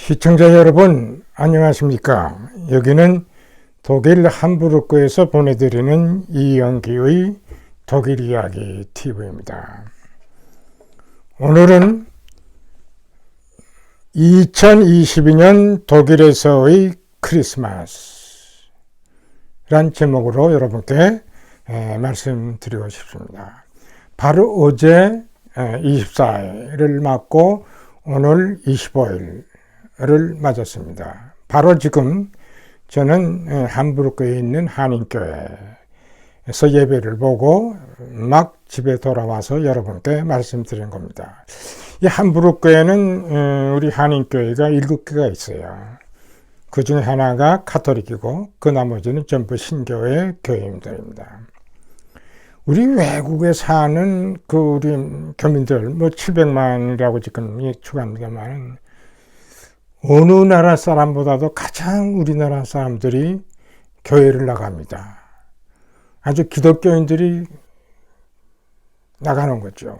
시청자 여러분, 안녕하십니까? 여기는 독일 함부르크에서 보내드리는 이영기의 독일 이야기 TV입니다. 오늘은 2022년 독일에서의 크리스마스란 제목으로 여러분께 말씀드리고 싶습니다. 바로 어제 24일을 맞고 오늘 25일을 맞았습니다. 바로 지금 저는 함부르크에 있는 한인교회에서 예배를 보고 막 집에 돌아와서 여러분께 말씀드린 겁니다. 이 함부르크에는 우리 한인교회가 7개가 있어요. 그 중에 하나가 카톨릭이고 그 나머지는 전부 신교회 교회들입니다. 우리 외국에 사는 그 우리 교민들, 700만이라고 지금 추가합니다만, 어느 나라 사람보다도 가장 우리나라 사람들이 교회를 나갑니다. 아주 기독교인들이 나가는 거죠.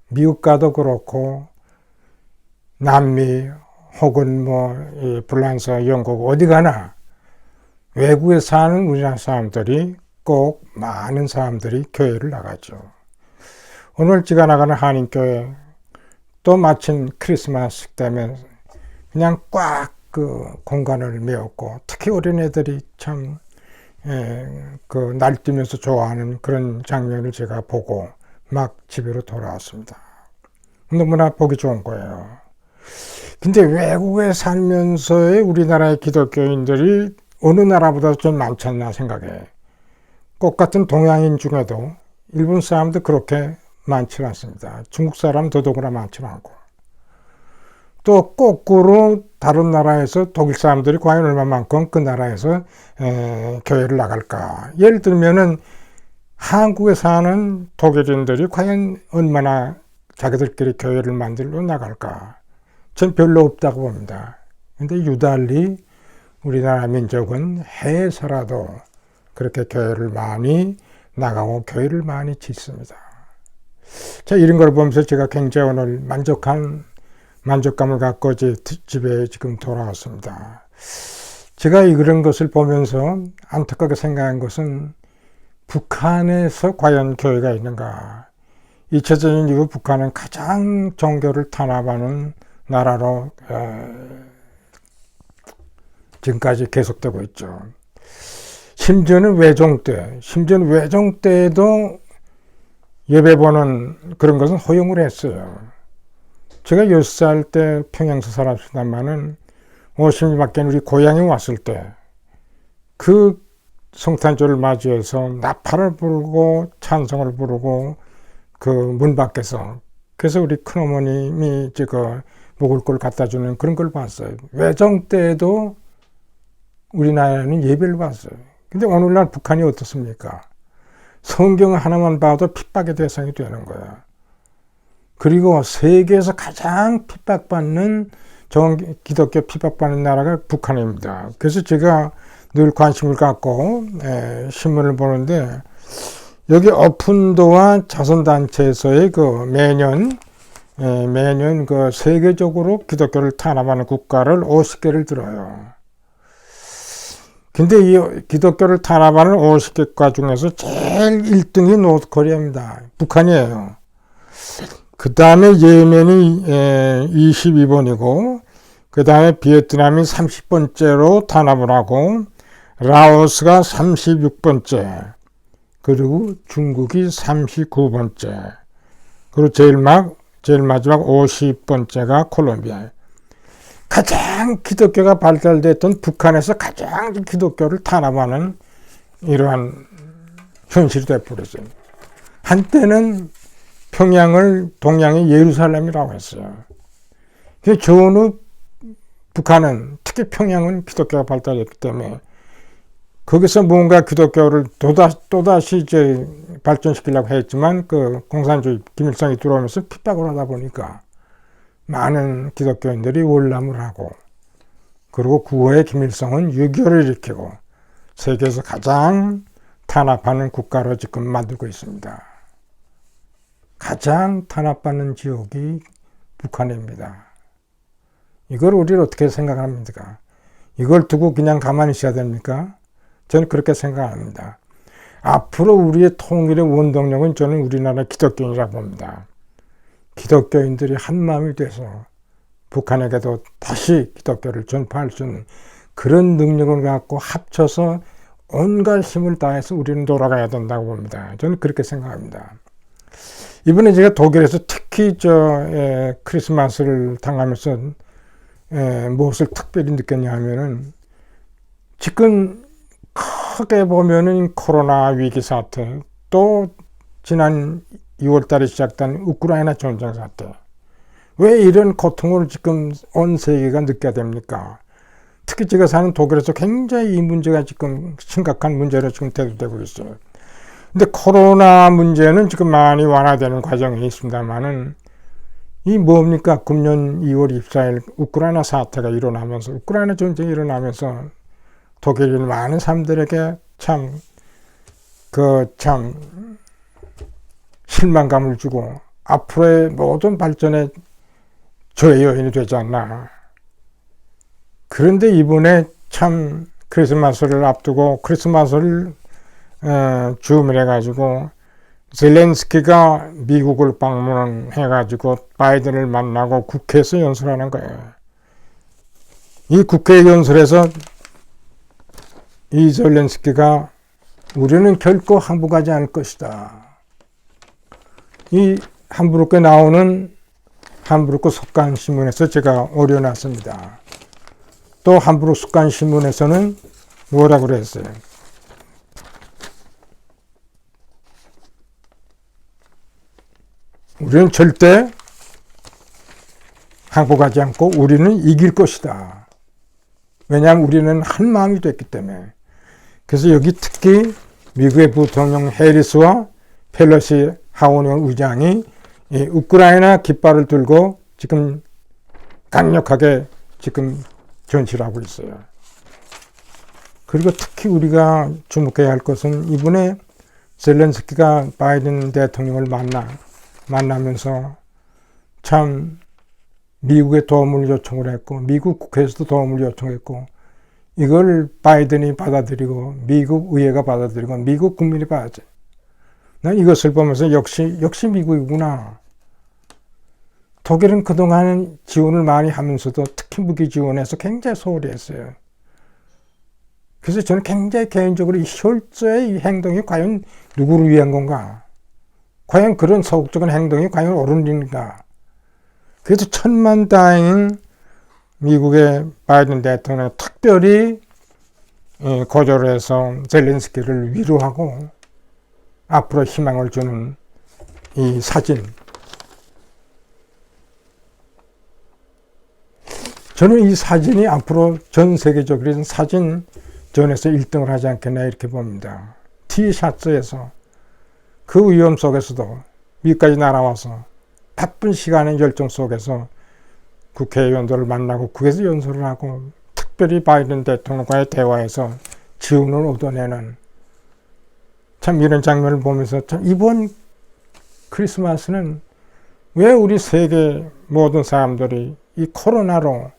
미국 가도 그렇고, 남미 혹은 불란서, 영국 어디 가나 외국에 사는 우리나라 사람들이 꼭 많은 사람들이 교회를 나가죠. 오늘 제가 나가는 한인교회 또 마침 크리스마스 때문에 그냥 꽉 그 공간을 메웠고, 특히 어린애들이 참 날뛰면서 좋아하는 그런 장면을 제가 보고 막 집으로 돌아왔습니다. 너무나 보기 좋은 거예요. 근데 외국에 살면서의 우리나라의 기독교인들이 어느 나라보다 좀 많지 않나 생각해. 똑같은 동양인 중에도 일본 사람도 그렇게 많지 않습니다. 중국 사람 더더구나 많지 않고. 또 거꾸로 다른 나라에서 독일 사람들이 과연 얼마만큼 그 나라에서 교회를 나갈까. 예를 들면은 한국에 사는 독일인들이 과연 얼마나 자기들끼리 교회를 만들러 나갈까. 전 별로 없다고 봅니다. 근데 유달리 우리나라 민족은 해외에서라도 그렇게 교회를 많이 나가고 교회를 많이 짓습니다. 자, 이런 걸 보면서 제가 굉장히 오늘 만족감을 갖고 집에 지금 돌아왔습니다. 제가 이런 것을 보면서 안타깝게 생각한 것은 북한에서 과연 교회가 있는가. 2차 전쟁 이후 북한은 가장 종교를 탄압하는 나라로 지금까지 계속되고 있죠. 심지어는 외종 때에도 예배 보는 그런 것은 허용을 했어요. 제가 10살 때 평양에서 살았습니다만은 50일밖에 우리 고향에 왔을 때 그 성탄절을 맞이해서 나팔을 부르고 찬송을 부르고 그 문 밖에서, 그래서 우리 큰어머님이 먹을 걸 갖다 주는 그런 걸 봤어요. 외종 때에도 우리나라는 예배를 봤어요. 근데 오늘날 북한이 어떻습니까? 성경 하나만 봐도 핍박의 대상이 되는 거야. 그리고 세계에서 가장 핍박받는 기독교 핍박받는 나라가 북한입니다. 그래서 제가 늘 관심을 갖고 신문을 보는데, 여기 어푼도와 자선단체에서의 매년 세계적으로 기독교를 탄압하는 국가를 50개를 들어요. 근데 이 기독교를 탄압하는 50개국 중에서 제일 1등이 노스코리아입니다. 북한이에요. 그 다음에 예멘이 22번이고, 그 다음에 베트남이 30번째로 탄압을 하고, 라오스가 36번째, 그리고 중국이 39번째, 그리고 제일 마지막 50번째가 콜롬비아예요. 가장 기독교가 발달됐던 북한에서 가장 기독교를 탄압하는 이러한 현실이 되어버렸어요. 한때는 평양을 동양의 예루살렘이라고 했어요. 전후 북한은, 특히 평양은 기독교가 발달했기 때문에 거기서 뭔가 기독교를 또다시 발전시키려고 했지만 그 공산주의 김일성이 들어오면서 핍박을 하다 보니까 많은 기독교인들이 월남을 하고, 그리고 9호의 김일성은 6.25를 일으키고 세계에서 가장 탄압하는 국가로 지금 만들고 있습니다. 가장 탄압받는 지역이 북한입니다. 이걸 우리는 어떻게 생각합니까? 이걸 두고 그냥 가만히 있어야 됩니까? 저는 그렇게 생각합니다. 앞으로 우리의 통일의 원동력은 저는 우리나라 기독교인이라고 봅니다. 기독교인들이 한마음이 돼서 북한에게도 다시 기독교를 전파할 수 있는 그런 능력을 갖고 합쳐서 온갖 힘을 다해서 우리는 돌아가야 된다고 봅니다. 저는 그렇게 생각합니다. 이번에 제가 독일에서 특히 크리스마스를 당하면서 무엇을 특별히 느꼈냐 하면은 지금 크게 보면은 코로나 위기 사태, 또 지난 2월 달에 시작된 우크라이나 전쟁 사태, 왜 이런 고통을 지금 온 세계가 느껴야 됩니까? 특히 제가 사는 독일에서 굉장히 이 문제가 지금 심각한 문제로 지금 대두되고 있어요. 근데 코로나 문제는 지금 많이 완화되는 과정이 있습니다만은 이 뭡니까? 금년 2월 24일 우크라이나 사태가 일어나면서, 우크라이나 전쟁이 일어나면서 독일인 많은 사람들에게 참 실망감을 주고 앞으로의 모든 발전에 저의 요인이 되지 않나. 그런데 이번에 참 크리스마스를 앞두고 크리스마스를 즈음을 젤렌스키가 미국을 방문해가지고 바이든을 만나고 국회에서 연설하는 거예요. 이 국회 연설에서 이 젤렌스키가 우리는 결코 항복하지 않을 것이다. 이 함부르크에 나오는 함부르크 속간신문에서 제가 올려놨습니다. 또 함부르크 속간신문에서는 뭐라고 그랬어요? 우리는 절대 항복하지 않고 우리는 이길 것이다. 왜냐하면 우리는 한 마음이 됐기 때문에. 그래서 여기 특히 미국의 부통령 해리스와 펠로시 하원의원 의장이 우크라이나 깃발을 들고 지금 강력하게 지금 전시를 하고 있어요. 그리고 특히 우리가 주목해야 할 것은 이번에 젤렌스키가 바이든 대통령을 만나면서 참 미국의 도움을 요청을 했고 미국 국회에서도 도움을 요청했고 이걸 바이든이 받아들이고 미국 의회가 받아들이고 미국 국민이 받아들여. 난 이것을 보면서 역시 미국이구나. 독일은 그동안 지원을 많이 하면서도 특히 무기 지원에서 굉장히 소홀히 했어요. 그래서 저는 굉장히 개인적으로 이 숄츠의 이 행동이 과연 누구를 위한 건가? 과연 그런 소극적인 행동이 과연 옳은 일인가? 그래서 천만다행인 미국의 바이든 대통령이 특별히 고조를 해서 젤렌스키를 위로하고 앞으로 희망을 주는 이 사진. 저는 이 사진이 앞으로 전 세계적으로 사진전에서 1등을 하지 않겠나 이렇게 봅니다. 티셔츠에서 그 위험 속에서도 미국까지 날아와서 바쁜 시간의 열정 속에서 국회의원들을 만나고 국회에서 연설을 하고 특별히 바이든 대통령과의 대화에서 지원을 얻어내는 참 이런 장면을 보면서 참 이번 크리스마스는 왜 우리 세계 모든 사람들이 이 코로나로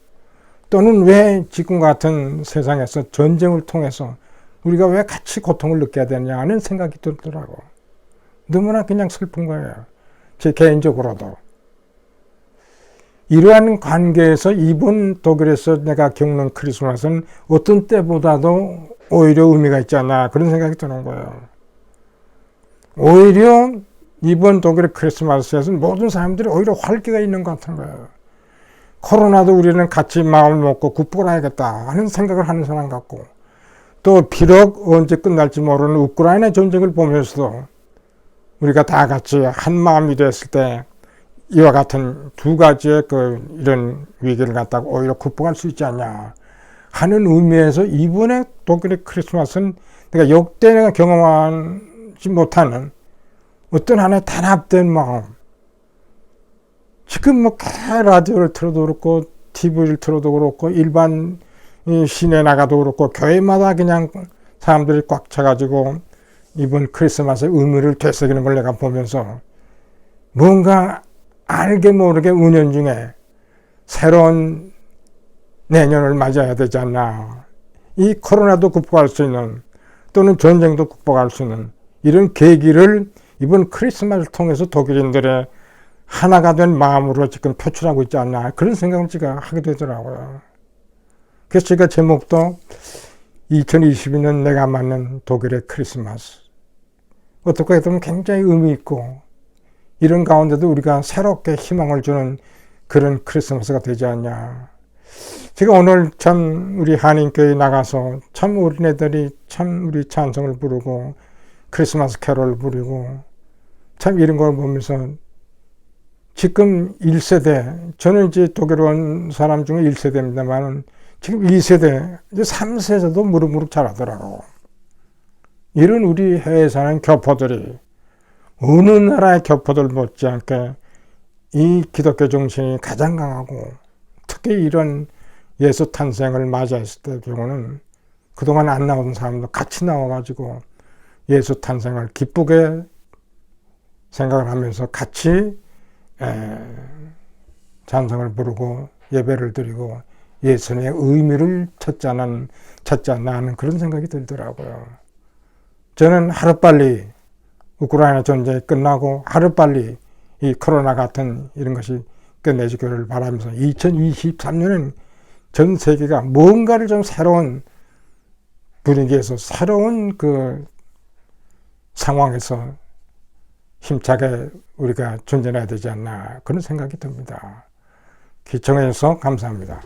또는 왜 지금 같은 세상에서 전쟁을 통해서 우리가 왜 같이 고통을 느껴야 되냐 하는 생각이 들더라고. 너무나 그냥 슬픈 거예요. 제 개인적으로도. 이러한 관계에서 이번 독일에서 내가 겪는 크리스마스는 어떤 때보다도 오히려 의미가 있지 않나 그런 생각이 드는 거예요. 오히려 이번 독일의 크리스마스에서는 모든 사람들이 오히려 활기가 있는 것 같은 거예요. 코로나도 우리는 같이 마음을 먹고 극복을 해야겠다 하는 생각을 하는 사람 같고 또 비록 언제 끝날지 모르는 우크라이나 전쟁을 보면서도 우리가 다 같이 한 마음이 됐을 때 이와 같은 두 가지의 이런 위기를 갖다가 오히려 극복할 수 있지 않냐 하는 의미에서 이번에 독일의 크리스마스는 내가 경험하지 못하는 어떤 하나의 단합된 마음. 지금 라디오를 틀어도 그렇고 TV를 틀어도 그렇고 일반 시내 나가도 그렇고 교회마다 그냥 사람들이 꽉 차가지고 이번 크리스마스의 의미를 되새기는 걸 내가 보면서 뭔가 알게 모르게 은연중에 새로운 내년을 맞이해야 되지 않나. 이 코로나도 극복할 수 있는, 또는 전쟁도 극복할 수 있는 이런 계기를 이번 크리스마스를 통해서 독일인들의 하나가 된 마음으로 지금 표출하고 있지 않나, 그런 생각을 제가 하게 되더라고요. 그래서 제가 제목도 2022년 내가 맞는 독일의 크리스마스, 어떻게 보면 굉장히 의미 있고, 이런 가운데도 우리가 새롭게 희망을 주는 그런 크리스마스가 되지 않냐. 제가 오늘 참 우리 한인교회 나가서 참 어린애들이 참 우리 찬송을 부르고 크리스마스 캐롤을 부르고 참 이런 걸 보면서 지금 1세대, 저는 이제 독일 온 사람 중에 1세대입니다만 지금 2세대, 이제 3세대도 무릎무릎 자라더라고. 이런 우리 해외에 사는 교포들이 어느 나라의 교포들 못지않게 이 기독교 정신이 가장 강하고, 특히 이런 예수 탄생을 맞이했을 때 경우는 그동안 안 나온 사람도 같이 나와가지고 예수 탄생을 기쁘게 생각을 하면서 같이 찬송을 부르고 예배를 드리고 예수님의 의미를 찾지 않나 하는 그런 생각이 들더라고요. 저는 하루빨리 우크라이나 전쟁이 끝나고 하루빨리 이 코로나 같은 이런 것이 끝내주기를 바라면서 2023년은 전 세계가 뭔가를 좀 새로운 분위기에서 새로운 그 상황에서 힘차게 우리가 전진해야 되지 않나, 그런 생각이 듭니다. 기청해 주셔서 감사합니다.